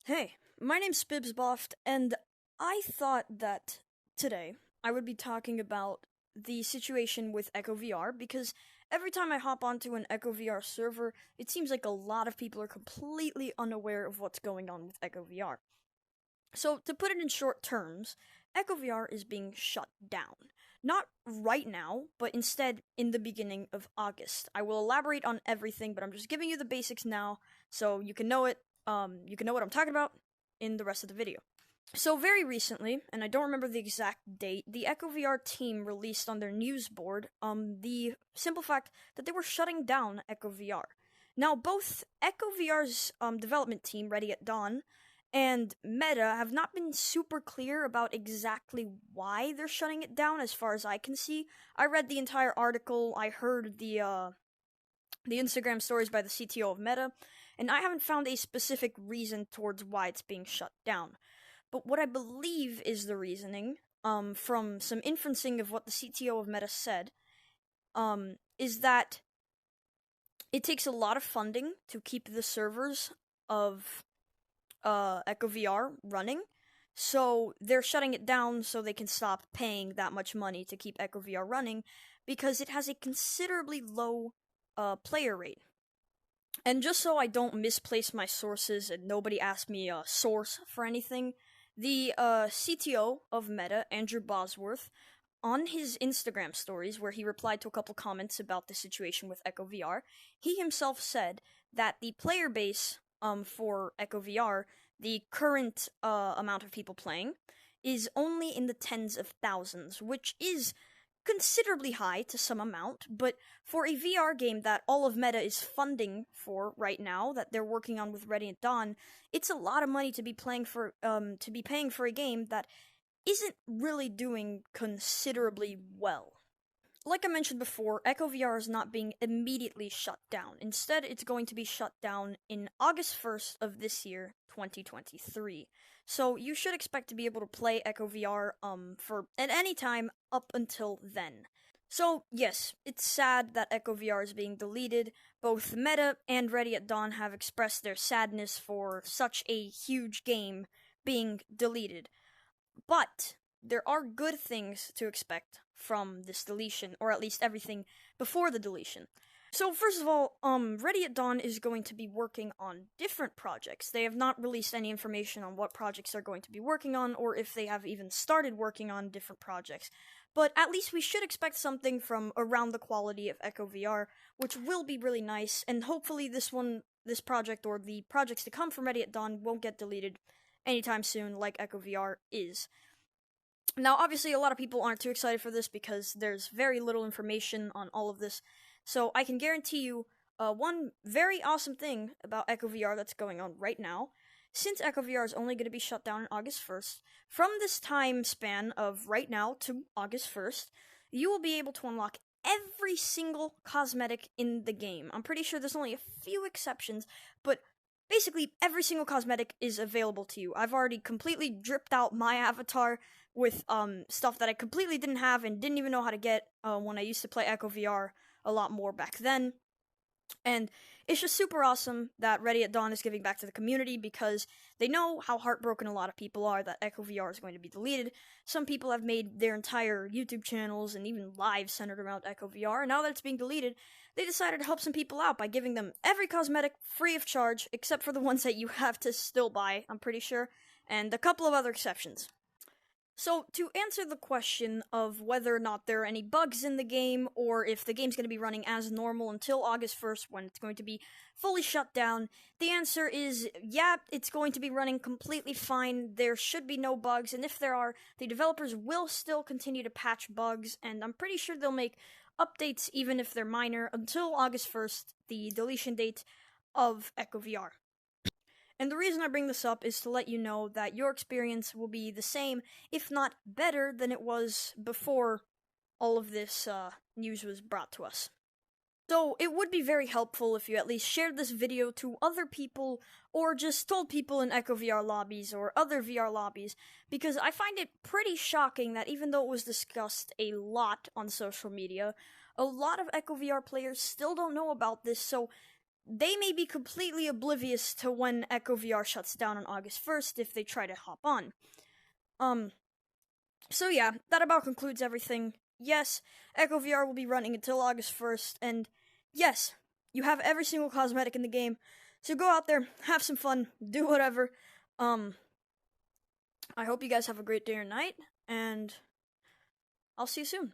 Hey, my name's Spibsboft, and I thought that today I would be talking about the situation with Echo VR because every time I hop onto an Echo VR server, it seems like a lot of people are completely unaware of what's going on with Echo VR. So, to put it in short terms, Echo VR is being shut down. Not right now, but instead in the beginning of August. I will elaborate on everything, but I'm just giving you the basics now so you can know it. You can know what I'm talking about in the rest of the video. So, very recently, and I don't remember the exact date, the Echo VR team released on their news board the simple fact that they were shutting down Echo VR. Now, both Echo VR's development team, Ready at Dawn, and Meta have not been super clear about exactly why they're shutting it down, as far as I can see. I read the entire article, I heard the Instagram stories by the CTO of Meta, and I haven't found a specific reason towards why it's being shut down. But what I believe is the reasoning, from some inferencing of what the CTO of Meta said, is that it takes a lot of funding to keep the servers of Echo VR running. So they're shutting it down so they can stop paying that much money to keep Echo VR running because it has a considerably low player rate. And just so I don't misplace my sources and nobody asks me a source for anything, the CTO of Meta, Andrew Bosworth, on his Instagram stories, where he replied to a couple comments about the situation with Echo VR, he himself said that the player base for Echo VR, the current amount of people playing, is only in the tens of thousands, which is considerably high to some amount, but for a VR game that all of Meta is funding for right now, that they're working on with Ready at Dawn, it's a lot of money to be paying for a game that isn't really doing considerably well. Like I mentioned before, Echo VR is not being immediately shut down. Instead, it's going to be shut down in August 1st of this year, 2023. So you should expect to be able to play Echo VR for at any time up until then. So, yes, it's sad that Echo VR is being deleted. Both Meta and Ready at Dawn have expressed their sadness for such a huge game being deleted. But there are good things to expect from this deletion, or at least everything before the deletion. So first of all, Ready at Dawn is going to be working on different projects. They have not released any information on what projects they're going to be working on, or if they have even started working on different projects. But at least we should expect something from around the quality of Echo VR, which will be really nice, and hopefully this project, or the projects to come from Ready at Dawn, won't get deleted anytime soon, like Echo VR is. Now, obviously, a lot of people aren't too excited for this because there's very little information on all of this. So I can guarantee you one very awesome thing about Echo VR that's going on right now. Since Echo VR is only going to be shut down on August 1st, from this time span of right now to August 1st, you will be able to unlock every single cosmetic in the game. I'm pretty sure there's only a few exceptions, but basically every single cosmetic is available to you. I've already completely dripped out my avatar with stuff that I completely didn't have and didn't even know how to get when I used to play Echo VR a lot more back then. And it's just super awesome that Ready at Dawn is giving back to the community because they know how heartbroken a lot of people are that Echo VR is going to be deleted. Some people have made their entire YouTube channels and even lives centered around Echo VR, and now that it's being deleted, they decided to help some people out by giving them every cosmetic free of charge, except for the ones that you have to still buy, I'm pretty sure, and a couple of other exceptions. So, to answer the question of whether or not there are any bugs in the game, or if the game's going to be running as normal until August 1st when it's going to be fully shut down, the answer is yeah, it's going to be running completely fine. There should be no bugs, and if there are, the developers will still continue to patch bugs, and I'm pretty sure they'll make updates even if they're minor until August 1st, the deletion date of Echo VR. And the reason I bring this up is to let you know that your experience will be the same, if not better, than it was before all of this news was brought to us. So, it would be very helpful if you at least shared this video to other people, or just told people in Echo VR lobbies or other VR lobbies, because I find it pretty shocking that even though it was discussed a lot on social media, a lot of Echo VR players still don't know about this, so they may be completely oblivious to when Echo VR shuts down on August 1st if they try to hop on. So yeah, that about concludes everything. Yes, Echo VR will be running until August 1st, and yes, you have every single cosmetic in the game, so go out there, have some fun, do whatever. I hope you guys have a great day or night, and I'll see you soon.